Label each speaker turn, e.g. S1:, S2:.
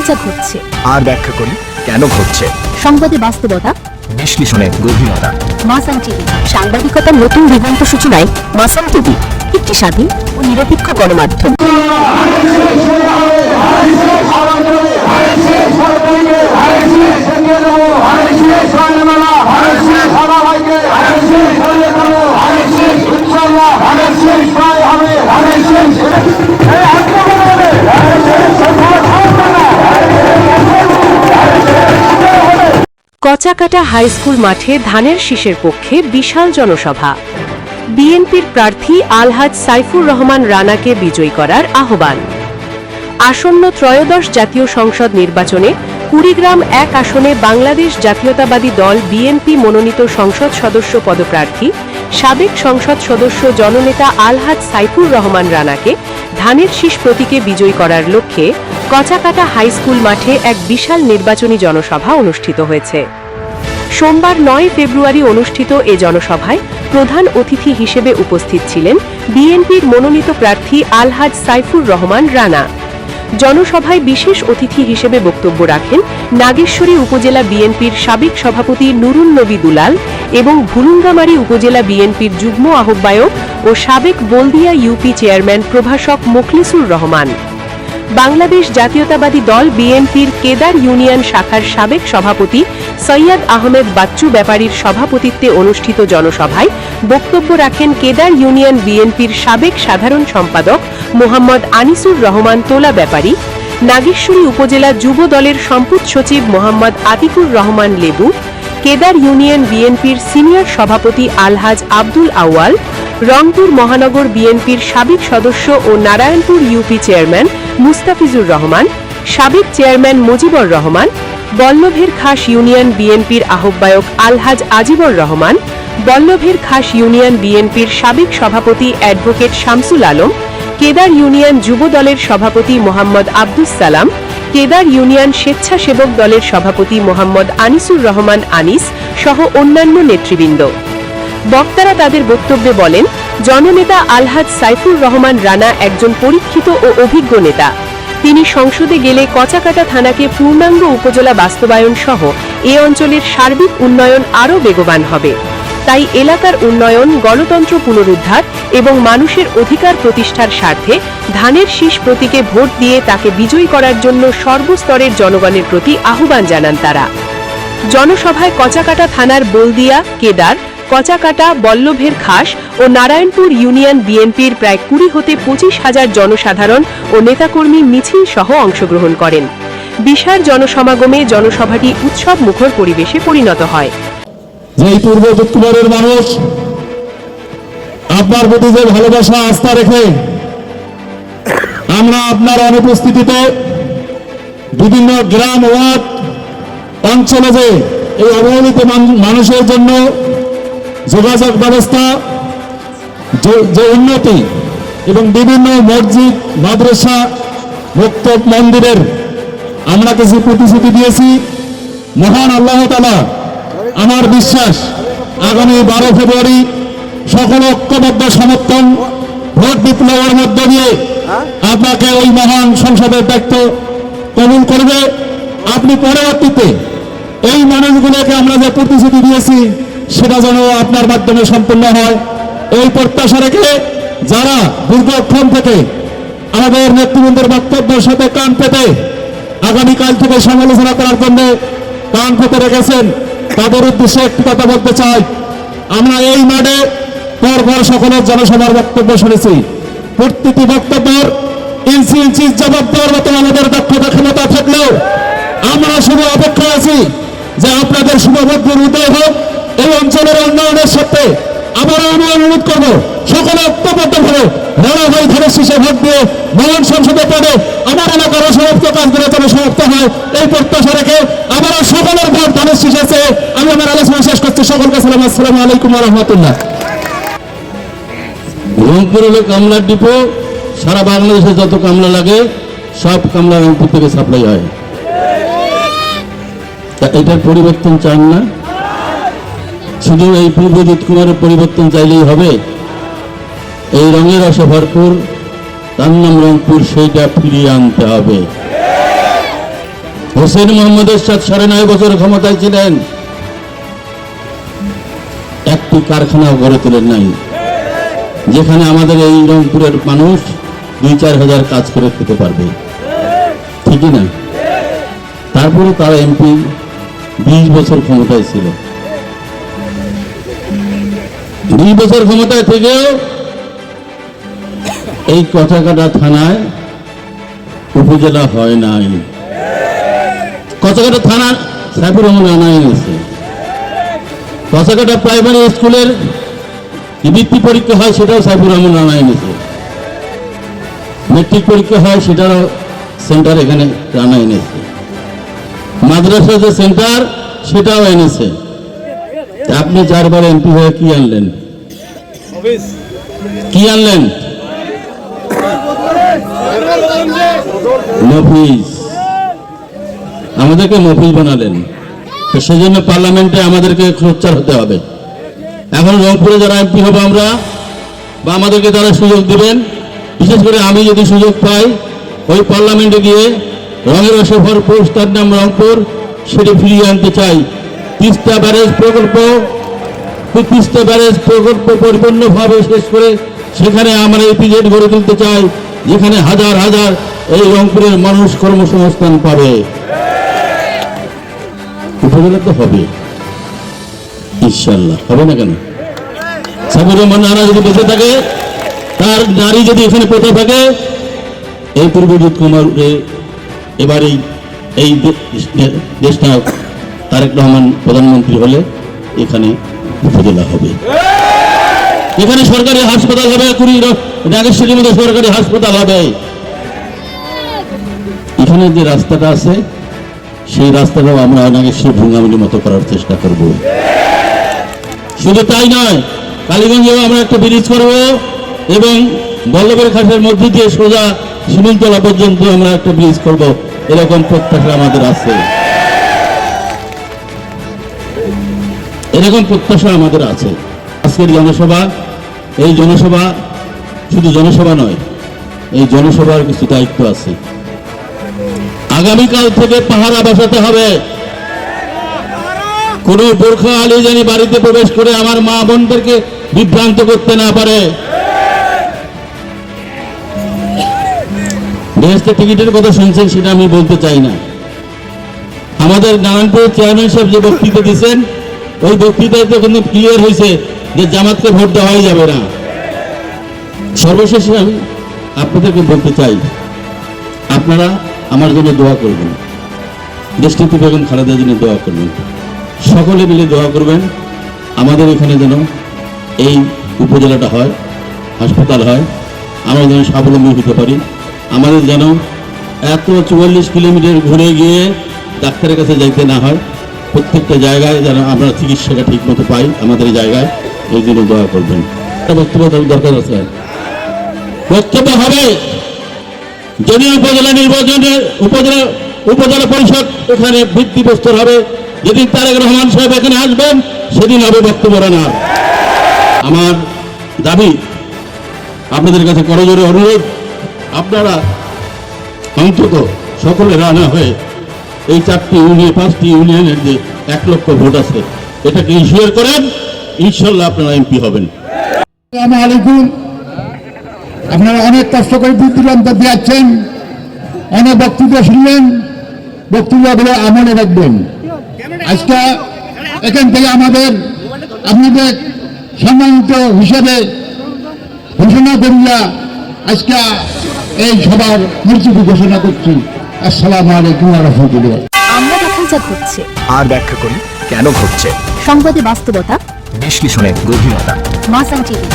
S1: যা ঘটছে
S2: আর ব্যাখ্যা করি কেন ঘটছে।
S1: সংবাদে বাস্তবতা,
S2: বিশ্লেষণে গভীরতা।
S1: মাসান টিভি, সাংবাদিকতার নতুন দিগন্ত সূচনায় মাসান টিভি একটি স্বাধীন ও নিরপেক্ষ গণমাধ্যম।
S3: কচাকাটা হাই স্কুল মাঠে ধানের শীষের পক্ষে বিশাল জনসভা। বিএনপির প্রার্থী আলহাজ সাইফুর রহমান রানাকে বিজয়ী করার আহ্বান। আসন্ন ত্রয়োদশ জাতীয় সংসদ নির্বাচনে কুড়িগ্রাম ১ আসনে বাংলাদেশ জাতীয়তাবাদী দল বিএনপি মনোনীত সংসদ সদস্য পদপ্রার্থী সাবেক সংসদ সদস্য জননেতা আলহাজ সাইফুর রহমান রানাকে ধানের শীষ প্রতীকে বিজয়ী করার লক্ষ্যে কচাকাটা হাই স্কুল মাঠে এক বিশাল নির্বাচনী জনসভা অনুষ্ঠিত হয়েছে। সোমবার ৯ ফেব্রুয়ারি অনুষ্ঠিত এ জনসভায় প্রধান অতিথি হিসেবে উপস্থিত ছিলেন বিএনপির মনোনীত প্রার্থী আলহাজ সাইফুর রহমান রানা। জনসভায় বিশেষ অতিথি হিসেবে বক্তব্য রাখেন নাগেশ্বরী উপজেলা বিএনপির সাবেক সভাপতি নুরুন নবী দুলাল এবং ভুলুঙ্গামারী উপজেলা বিএনপির যুগ্ম আহ্বায়ক ও সাবেক বলদিয়া ইউপি চেয়ারম্যান প্রভাষক মোখলেসুর রহমান। বাংলাদেশ জাতীয়তাবাদী দল বিএনপির কেদার ইউনিয়ন শাখার সাবেক সভাপতি সৈয়দ আহমেদ বাচ্চু ব্যাপারীর সভাপতিত্বে অনুষ্ঠিত জনসভায় বক্তব্য রাখেন কেদার ইউনিয়ন বিএনপির সাবেক সাধারণ সম্পাদক মোহাম্মদ আনিসুর রহমান তোলা ব্যাপারী, নাগেশ্বরী উপজেলা যুব দলের সম্পুত সচিব মোহাম্মদ আতিকুর রহমান লেবু, কেদার ইউনিয়ন বিএনপির সিনিয়র সভাপতি আলহাজ আব্দুল আউয়াল, রংপুর মহানগর বিএনপির সাবেক সদস্য ও নারায়ণপুর ইউপি চেয়ারম্যান মুস্তাফিজুর রহমান, সাবেক চেয়ারম্যান মুজিবুর রহমান, বল্লভের খাস ইউনিয়ন বিএনপির আহ্বায়ক আলহাজ আজিবুর রহমান, বল্লভের খাস ইউনিয়ন বিএনপির সাবেক সভাপতি অ্যাডভোকেট শামসুল আলম, কেদার ইউনিয়ন যুব দলের সভাপতি মোহাম্মদ আব্দুস সালাম, কেদার ইউনিয়ন স্বেচ্ছাসেবক দলের সভাপতি মোহাম্মদ আনিসুর রহমান আনিস সহ অন্যান্য নেতৃবৃন্দ। বক্তারা তাদের বক্তব্যে বলেন, জননেতা আলহাজ সাইফুর রহমান রানা একজন পরীক্ষিত ও অভিজ্ঞ নেতা। তিনি সংসদে গেলে কচাকাটা থানাকে পূর্ণাঙ্গ উপজেলা বাস্তবায়ন সহ এ অঞ্চলের সার্বিক উন্নয়ন আরও বেগবান হবে। তাই এলাকার উন্নয়ন, গণতন্ত্র পুনরুদ্ধার এবং মানুষের অধিকার প্রতিষ্ঠার স্বার্থে ধানের শীষ প্রতীকে ভোট দিয়ে তাকে বিজয়ী করার জন্য সর্বস্তরের জনগণের প্রতি আহ্বান জানান তারা। জনসভায় কচাকাটা থানার বলদিয়া, কেদার, কচাকাটা, বল্লভের খাস ও নারায়ণপুর ইউনিয়ন বিএনপির প্রায় ২০ হতে ২৫,০০০ জনসাধারণ ও নেতাকর্মী মিছিল সহ অংশগ্রহণ করেন। বিশাল জনসমাগমে জনসভাটি উৎসব মুখর পরিবেশে পরিণত হয়।
S4: যে পূর্ব যুক্তবারের মানুষ আপনার প্রতি যে ভালোবাসা আস্থা রেখে আমরা আপনার অনুপস্থিতিতে বিভিন্ন গ্রাম ওয়ার্ড অঞ্চলে যে এই অবহেলিত মানুষের জন্য যোগাযোগ ব্যবস্থা, যে উন্নতি এবং বিভিন্ন মসজিদ, মাদ্রাসা, মক্তব, মন্দিরের আমরা কিছু প্রতিশ্রুতি দিয়েছি। মহান আল্লাহ তাআলা আমার বিশ্বাস আগামী 12 ফেব্রুয়ারি সকল ঐক্যবদ্ধ সমর্থন ভোট বিপ্লবের মধ্য দিয়ে আপনাকে ওই মহান সংসদের দায়িত্ব কবুল করবে। আপনি পরবর্তীতে এই মানুষগুলোকে আমরা যে প্রতিশ্রুতি দিয়েছি সেটা যেন আপনার মাধ্যমে সম্পূর্ণ হয়, এই প্রত্যাশা রেখে যারা দীর্ঘক্ষণ থেকে আমাদের নেতৃবৃন্দের বক্তব্যের সাথে কান পেতে আগামীকাল থেকে সমালোচনা করার জন্য কান পেতে রেখেছেন, তাদের উদ্দেশ্যে একটি কথা বলতে চাই। আমরা এই মাঠে পরপর সকলের জনসভার বক্তব্য শুনেছি। প্রতিটি বক্তব্যের ইঞ্চি ইঞ্চি জবাব দেওয়ার মতো আমাদের দক্ষতা ক্ষমতা থাকলেও আমরা শুধু অপেক্ষা আছি যে আপনাদের শুভভদ্র হৃদয় হোক। এই অঞ্চলের উন্নয়নের সাথে আবারও আমি অনুরোধ করবো সকলে ঐক্যবদ্ধভাবে রানা ভাই ধানের শীষে ভোট দিয়ে মহান সংসদে পড়ে আমার এলাকার অসমাপ্ত কাজগুলো যেন সমাপ্ত হয়, এই প্রত্যাশা রেখে আবারও সকলের ভোট ধানের শীষে চেয়ে আমি আমার আলোচনা শেষ করছি। সকলকে সালাম, আসসালামু আলাইকুম ওয়া রাহমাতুল্লাহ। রংপুর হলো কামলার ডিপো, সারা বাংলাদেশে যত কামলা লাগে সব কামলা রংপুর থেকে সাপ্লাই হয়। এটার পরিবর্তন চান না, শুধু এই পূর্বজিৎ কুমারের পরিবর্তন চাইলেই হবে? এই রঙের রসে ভরপুর, তার নাম রংপুর, সেইটা ফিরিয়ে আনতে হবে। হোসেন মোহাম্মদ এরশাদ 9.5 বছর ক্ষমতায় ছিলেন, একটি কারখানাও গড়ে তোলেন নাই যেখানে আমাদের এই রংপুরের মানুষ 2-4 হাজার কাজ করে খেতে পারবে, ঠিকই না? তারপরে তারা এমপি 20 বছর ক্ষমতায় ছিল। 20 বছর ক্ষমতায় থেকেও এই কচাকাটা থানায় উপজেলা হয় নাই। কচাকাটা থানা সাইফুর রহমান রানা এনেছে। কচাকাটা প্রাইমারি স্কুলের বৃত্তি পরীক্ষা হয়, সেটাও সাইফুর রহমান রানা এনেছে। মেট্রিক পরীক্ষা হয়, সেটারও সেন্টার এখানে রানা এনেছে। মাদ্রাসা যে সেন্টার, সেটাও এনেছে। আপনি 4 বার এমপি হয়ে কি আনলেন? কি আনলেন? মফিজ। আমাদেরকে মফিজ বানালেন। তো সেজন্য পার্লামেন্টে আমাদেরকে সোচ্চার হতে হবে। এখন রংপুরে যারা এমপি হবে আমরা, বা আমাদেরকে তারা সুযোগ দিবেন, বিশেষ করে আমি যদি সুযোগ পাই ওই পার্লামেন্টে গিয়ে রঙের আশা ভরপুর, তার নাম রংপুর, সেটি ফিরিয়ে আনতে চাই। তিস্তা ব্যারেজ প্রকল্প পরিপূর্ণভাবে শেষ করে সেখানে আমরা ইপিজেড গড়ে তুলতে চাই, যেখানে হাজার হাজার এই রংপুরের মানুষ কর্মসংস্থান পাবে। উপজেলা তো হবে ইনশাল্লাহ, হবে না কেন? সাইফুর রহমান রানা যদি বেঁচে থাকে, তার নারী যদি এখানে পেতে থাকে, এই পূর্বজিৎ কুমার এবারে এই দেশটা তারেক রহমান প্রধানমন্ত্রী হলে এখানে উপজেলা হবে, এখানে সরকারি হাসপাতাল হবে, নাগেশ্বরীর মধ্যে সরকারি হাসপাতাল হবে। এখানে যে রাস্তাটা আছে সেই রাস্তাটাও আমরা নাগেশ্বর ভুঙ্গামির মতো করার চেষ্টা করব। শুধু তাই নয়, কালীগঞ্জেও আমরা একটা ব্রিজ করব এবং বল্লভের ঘাটের মধ্যে দিয়ে সোজা শিমুলতলা পর্যন্ত আমরা একটা ব্রিজ করব, এরকম প্রত্যাশা আমাদের আছে। এরকম প্রত্যাশা আমাদের আছে। আজকের জনসভা, এই জনসভা শুধু জনসভা নয়, এই জনসভার কিছু দায়িত্ব আছে। আগামীকাল থেকে পাহারা বসাতে হবে। কোন বোরখা আলী জানি বাড়িতে প্রবেশ করে আমার মা বোনদেরকে বিভ্রান্ত করতে না পারে। বেহেশতে টিকিটের কথা শুনছেন, সেটা আমি বলতে চাই না। আমাদের নারায়ণপুরের চেয়ারম্যান সাহেব যে বক্তৃতা দিচ্ছেন, ওই বক্তৃতায় তো কিন্তু ক্লিয়ার হয়েছে যে জামাতকে ভোট দেওয়াই যাবে না। সর্বশেষে আমি আপনাদেরকে বলতে চাই, আপনারা আমার জন্য দোয়া করবেন, দেশটিতে বেগম খালেদার জন্য দোয়া করবেন, সকলে মিলে দোয়া করবেন আমাদের এখানে যেন এই উপজেলাটা হয়, হাসপাতাল হয়, আমরা যেন স্বাবলম্বী হতে পারি। আমাদের যেন এত 44 কিলোমিটার ঘুরে গিয়ে ডাক্তারের কাছে যাইতে না হয়, প্রত্যেকটা জায়গায় যেন আমরা চিকিৎসাটা ঠিক মতো পাই আমাদের জায়গায়, এই জন্য দোয়া করবেন। একটা বক্তব্য দরকার আছে, বক্তব্য হবে যদি উপজেলা নির্বাচনে উপজেলা পরিষদ এখানে ভিত্তিপ্রস্তর হবে, যেদিন তারেক রহমান সাহেব এখানে আসবেন সেদিন হবে বক্তব্য রানা। আমার দাবি আপনাদের কাছে করজোরে অনুরোধ, আপনারা অন্তত সকলে রানা হয়ে এই 5টি ইউনিয়নের যে 1 লক্ষ ভোট আছে এটাকে ইনশিওর করেন, ইনশাল্লাহ আপনারা এমপি হবেন।
S5: আসসালামু আলাইকুম। আপনারা অনেক কষ্ট করে দূর-দূরান্ত দিয়েছেন, অনেক বক্তৃতা শুনলেন, বক্তৃতাগুলো আমলে রাখবেন। আজকে এখান থেকে আপনাদের সম্মানিত হিসেবে ঘোষণা করিয়া আজকে এই সভার মূর্তি ঘোষণা করছি। আসসালামু আলাইকুম ওয়া রাহমাতুল্লাহ।
S1: আমরা যখন যা ঘটছে
S2: আর ব্যাখ্যা করি কেন ঘটছে।
S1: সংবাদে বাস্তবতা,
S2: বিশ্লেষণে গভীরতা।
S1: মাসান টিভি।